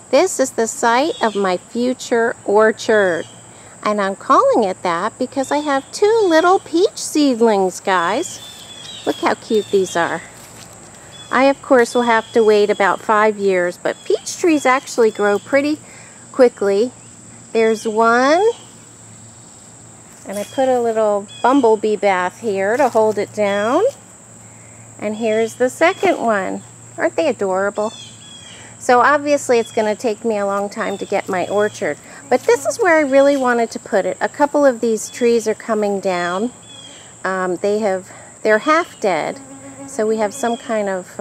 This is the site of my future orchard. And I'm calling it that because I have 2 little peach seedlings, guys. Look how cute these are. I, of course, will have to wait about 5 years, but peach trees actually grow pretty quickly. There's one, and I put a little bumblebee bath here to hold it down. And here's the second one. Aren't they adorable? So obviously it's going to take me a long time to get my orchard. But this is where I really wanted to put it. A couple of these trees are coming down. They're half dead. So we have some kind of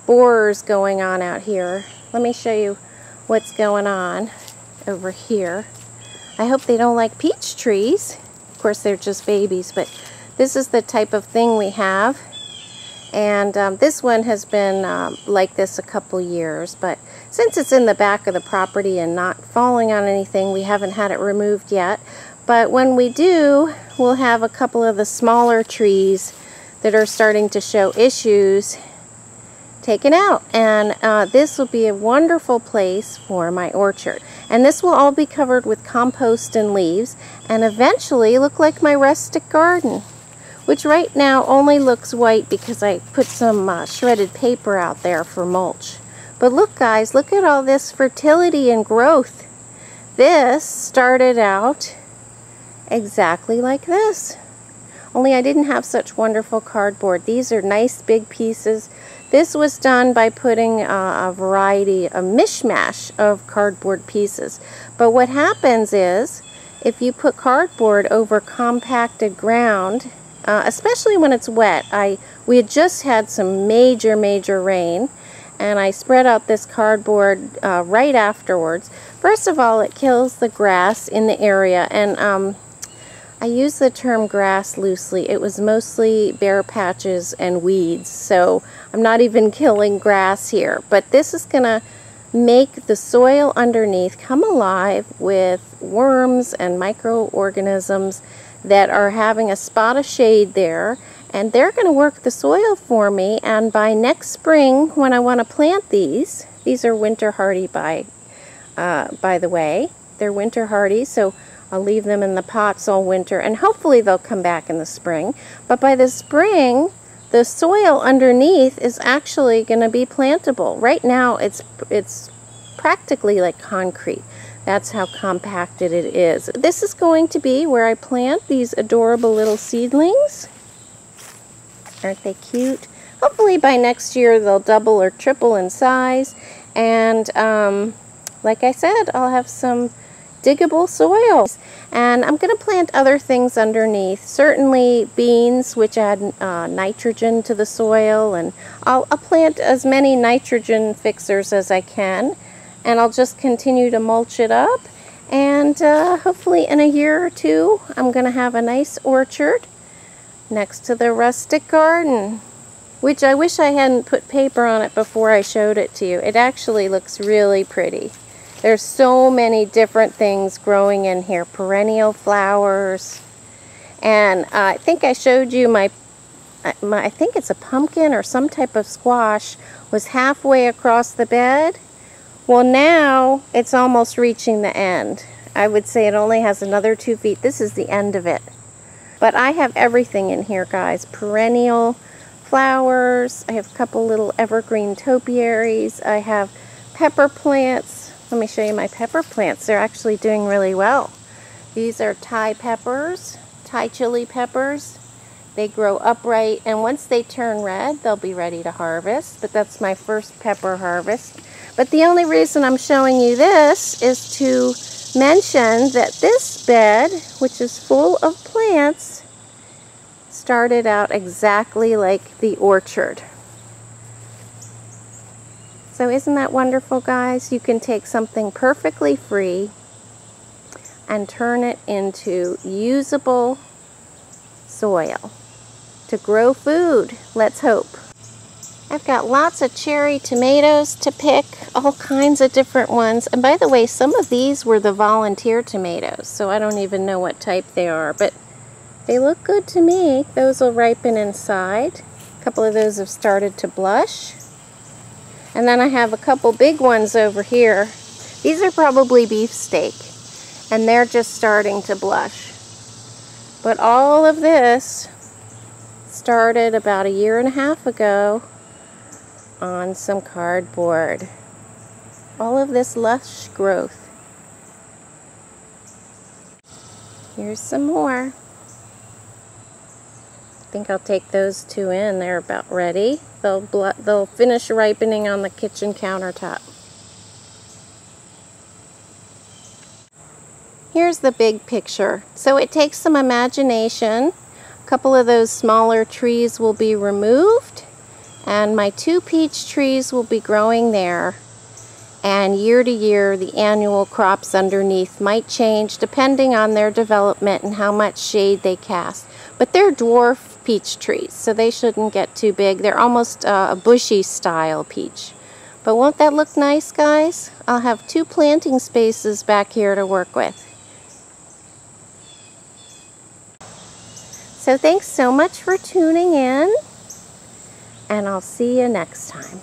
borers going on out here. Let me show you what's going on over here. I hope they don't like peach trees. Of course, they're just babies, but this is the type of thing we have. And this one has been like this a couple years, but since it's in the back of the property and not falling on anything, we haven't had it removed yet. But when we do, we'll have a couple of the smaller trees that are starting to show issues taken out. And this will be a wonderful place for my orchard. And this will all be covered with compost and leaves and eventually look like my rustic garden, which right now only looks white because I put some shredded paper out there for mulch. But look, guys, look at all this fertility and growth. This started out exactly like this. Only I didn't have such wonderful cardboard. These are nice big pieces. This was done by putting a mishmash of cardboard pieces. But what happens is, if you put cardboard over compacted ground, especially when it's wet, we had just had some major rain, and I spread out this cardboard right afterwards. First of all, it kills the grass in the area, and I use the term grass loosely. It was mostly bare patches and weeds, so I'm not even killing grass here. But this is going to make the soil underneath come alive with worms and microorganisms that are having a spot of shade there, and they're going to work the soil for me. And by next spring, when I want to plant these are winter hardy by the way. They're winter hardy, so I'll leave them in the pots all winter, and hopefully they'll come back in the spring. But by the spring, the soil underneath is actually going to be plantable. Right now, it's practically like concrete. That's how compacted it is. This is going to be where I plant these adorable little seedlings. Aren't they cute? Hopefully by next year they'll double or triple in size. And like I said, I'll have some diggable soil. And I'm going to plant other things underneath. Certainly beans, which add nitrogen to the soil. And I'll plant as many nitrogen fixers as I can. And I'll just continue to mulch it up, and hopefully in a year or two I'm going to have a nice orchard next to the rustic garden, which I wish I hadn't put paper on it before I showed it to you. It actually looks really pretty. There's so many different things growing in here, perennial flowers, and I think I showed you I think it's a pumpkin or some type of squash was halfway across the bed. Well, now it's almost reaching the end. I would say it only has another 2 feet. This is the end of it. But I have everything in here, guys. Perennial flowers. I have a couple little evergreen topiaries. I have pepper plants. Let me show you my pepper plants. They're actually doing really well. These are Thai peppers, Thai chili peppers. They grow upright, and once they turn red, they'll be ready to harvest. But that's my first pepper harvest. But the only reason I'm showing you this is to mention that this bed, which is full of plants, started out exactly like the orchard. So isn't that wonderful, guys? You can take something perfectly free and turn it into usable soil to grow food. Let's hope. I've got lots of cherry tomatoes to pick, all kinds of different ones. And by the way, some of these were the volunteer tomatoes, so I don't even know what type they are, but they look good to me. Those will ripen inside. A couple of those have started to blush. And then I have a couple big ones over here. These are probably beefsteak, and they're just starting to blush. But all of this started about 1.5 years ago on some cardboard. All of this lush growth. Here's some more. I think I'll take those 2 in. They're about ready. They'll finish ripening on the kitchen countertop. Here's the big picture. So it takes some imagination. A couple of those smaller trees will be removed, and my 2 peach trees will be growing there. And year to year, the annual crops underneath might change depending on their development and how much shade they cast. But they're dwarf peach trees, so they shouldn't get too big. They're almost a bushy style peach. But won't that look nice, guys? I'll have 2 planting spaces back here to work with. So thanks so much for tuning in, and I'll see you next time.